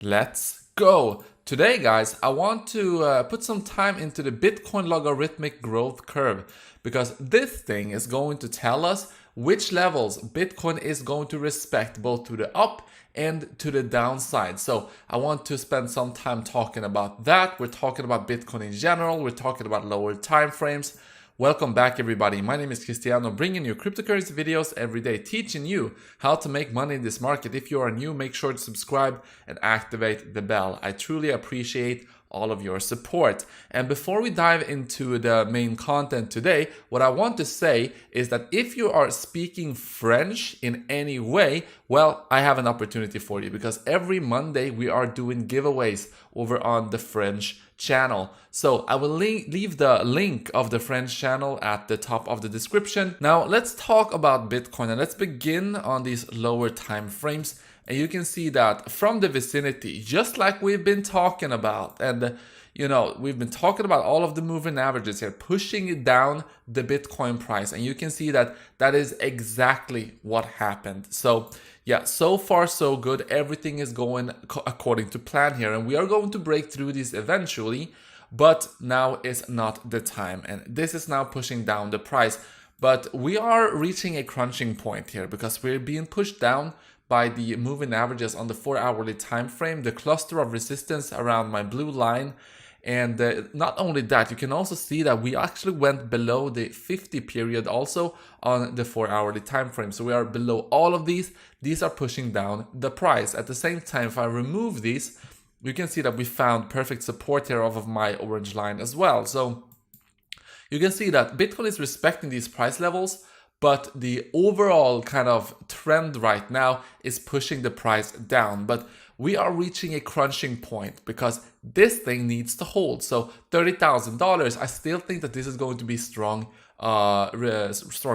Let's go! Today, guys, I want to put some time into the Bitcoin logarithmic growth curve because this thing is going to tell us which levels Bitcoin is going to respect both to the up and to the downside. So I want to spend some time talking about that. We're talking about Bitcoin in general. We're talking about lower time frames. Welcome back, everybody. My name is Cristiano, bringing you cryptocurrency videos every day, teaching you how to make money in this market. If you are new, make sure to subscribe and activate the bell. I truly appreciate all of your support. And before we dive into the main content today, what I want to say is that if you are speaking French in any way, well, I have an opportunity for you because every Monday we are doing giveaways over on the French channel. So I will leave the link of the French channel at the top of the description. Now let's talk about Bitcoin and let's begin on these lower time frames. And you can see that from the vicinity, just like we've been talking about, and we've been talking about all of the moving averages here, pushing down the Bitcoin price. And you can see that that is exactly what happened. So yeah, so far so good. Everything is going according to plan here. And we are going to break through these eventually, but now is not the time. And this is now pushing down the price. But we are reaching a crunching point here because we're being pushed down by the moving averages on the 4-hourly time frame, the cluster of resistance around my blue line. And not only that, you can also see that we actually went below the 50 period also on the 4-hourly time frame. So we are below all of these. These are pushing down the price. At the same time, if I remove these, you can see that we found perfect support here off of my orange line as well. So you can see that Bitcoin is respecting these price levels, but the overall kind of trend right now is pushing the price down. But we are reaching a crunching point because this thing needs to hold. So $30,000, I still think that this is going to be strong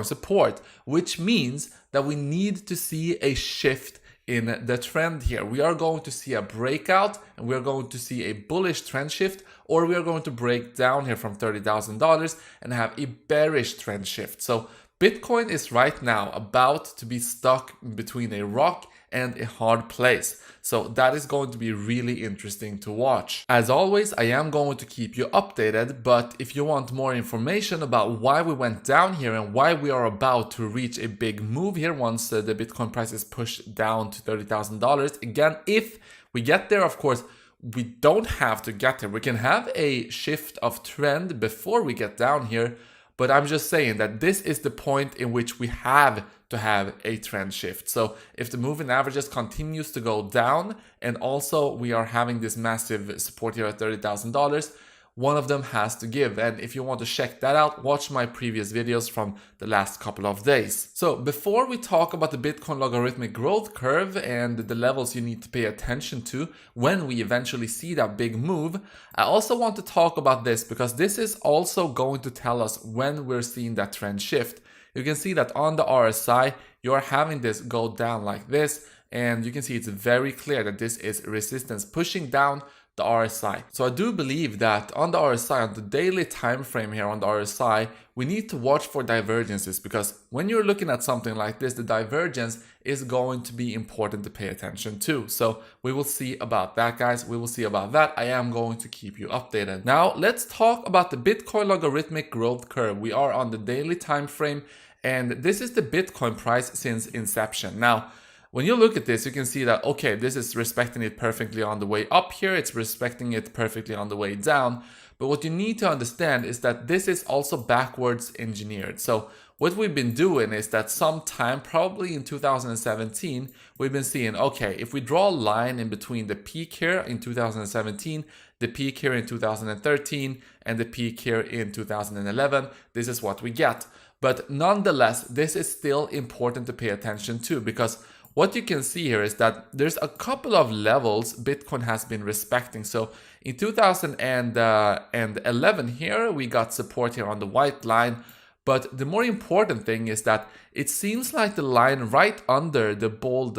support, which means that we need to see a shift in the trend here. We are going to see a breakout and we are going to see a bullish trend shift, or we are going to break down here from $30,000 and have a bearish trend shift. So Bitcoin is right now about to be stuck between a rock and a hard place. So that is going to be really interesting to watch. As always, I am going to keep you updated, but if you want more information about why we went down here and why we are about to reach a big move here once the Bitcoin price is pushed down to $30,000, again, if we get there, of course, we don't have to get there. We can have a shift of trend before we get down here. But I'm just saying that this is the point in which we have to have a trend shift. So if the moving averages continues to go down, and also we are having this massive support here at $30,000, one of them has to give. And if you want to check that out, watch my previous videos from the last couple of days. So before we talk about the Bitcoin logarithmic growth curve and the levels you need to pay attention to when we eventually see that big move, I also want to talk about this because this is also going to tell us when we're seeing that trend shift. You can see that on the RSI, you're having this go down like this, and you can see it's very clear that this is resistance pushing down the RSI. So I do believe that on the RSI, on the daily time frame here on the RSI, we need to watch for divergences, because when you're looking at something like this, the divergence is going to be important to pay attention to. So we will see about that, guys. We will see about that. I am going to keep you updated. Now let's talk about the Bitcoin logarithmic growth curve. We are on the daily time frame, and this is the Bitcoin price since inception. Now, when you look at this, you can see that, okay, this is respecting it perfectly on the way up here. It's respecting it perfectly on the way down. But what you need to understand is that this is also backwards engineered. So what we've been doing is that sometime, probably in 2017, we've been seeing, okay, if we draw a line in between the peak here in 2017, the peak here in 2013, and the peak here in 2011, this is what we get. But nonetheless, this is still important to pay attention to, because what you can see here is that there's a couple of levels Bitcoin has been respecting. So in 2011 here, we got support here on the white line. But the more important thing is that it seems like the line right under the bold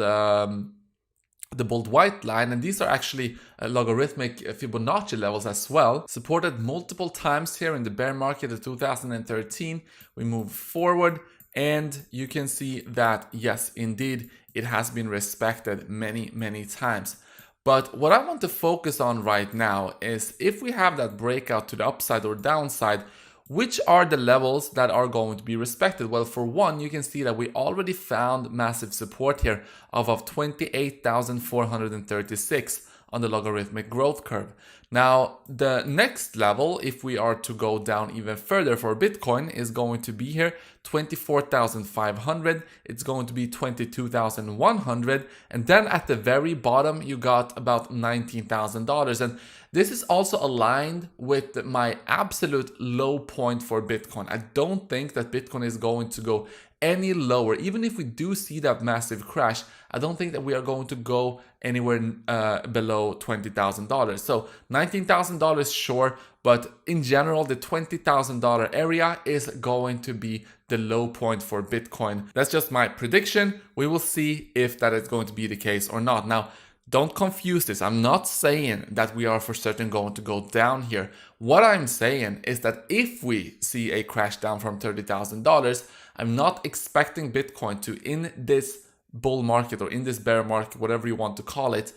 white line, and these are actually logarithmic Fibonacci levels as well, supported multiple times here in the bear market of 2013. We move forward, and you can see that, yes, indeed, it has been respected many, many times. But what I want to focus on right now is if we have that breakout to the upside or downside, which are the levels that are going to be respected? Well, for one, you can see that we already found massive support here of 28,436 on the logarithmic growth curve. Now, the next level, if we are to go down even further for Bitcoin, is going to be here 24,500. It's going to be 22,100. And then at the very bottom, you got about $19,000. And this is also aligned with my absolute low point for Bitcoin. I don't think that Bitcoin is going to go any lower. Even if we do see that massive crash, I don't think that we are going to go anywhere below $20,000. So $19,000, sure, but in general, the $20,000 area is going to be the low point for Bitcoin. That's just my prediction. We will see if that is going to be the case or not. Now, don't confuse this. I'm not saying that we are for certain going to go down here. What I'm saying is that if we see a crash down from $30,000, I'm not expecting Bitcoin to, in this bull market or in this bear market, whatever you want to call it,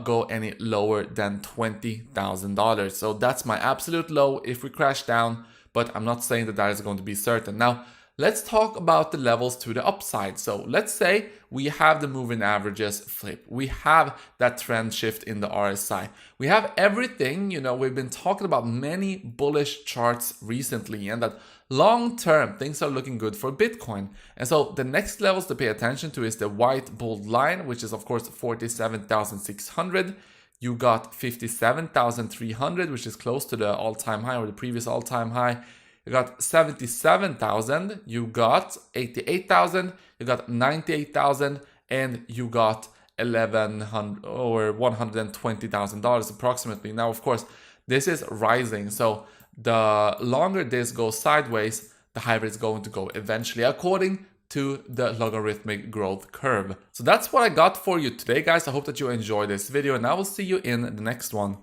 go any lower than $20,000. So that's my absolute low if we crash down, but I'm not saying that that is going to be certain. Now, let's talk about the levels to the upside. So let's say we have the moving averages flip. We have that trend shift in the RSI. We have everything, we've been talking about many bullish charts recently, and that long term things are looking good for Bitcoin. And so the next levels to pay attention to is the white bold line, which is of course 47,600. You got 57,300, which is close to the all-time high or the previous all-time high. You got 77,000, you got 88,000, you got 98,000, and you got $1,100 or $120,000 approximately. Now, of course, this is rising. So the longer this goes sideways, the higher it's going to go eventually, according to the logarithmic growth curve. So that's what I got for you today, guys. I hope that you enjoyed this video, and I will see you in the next one.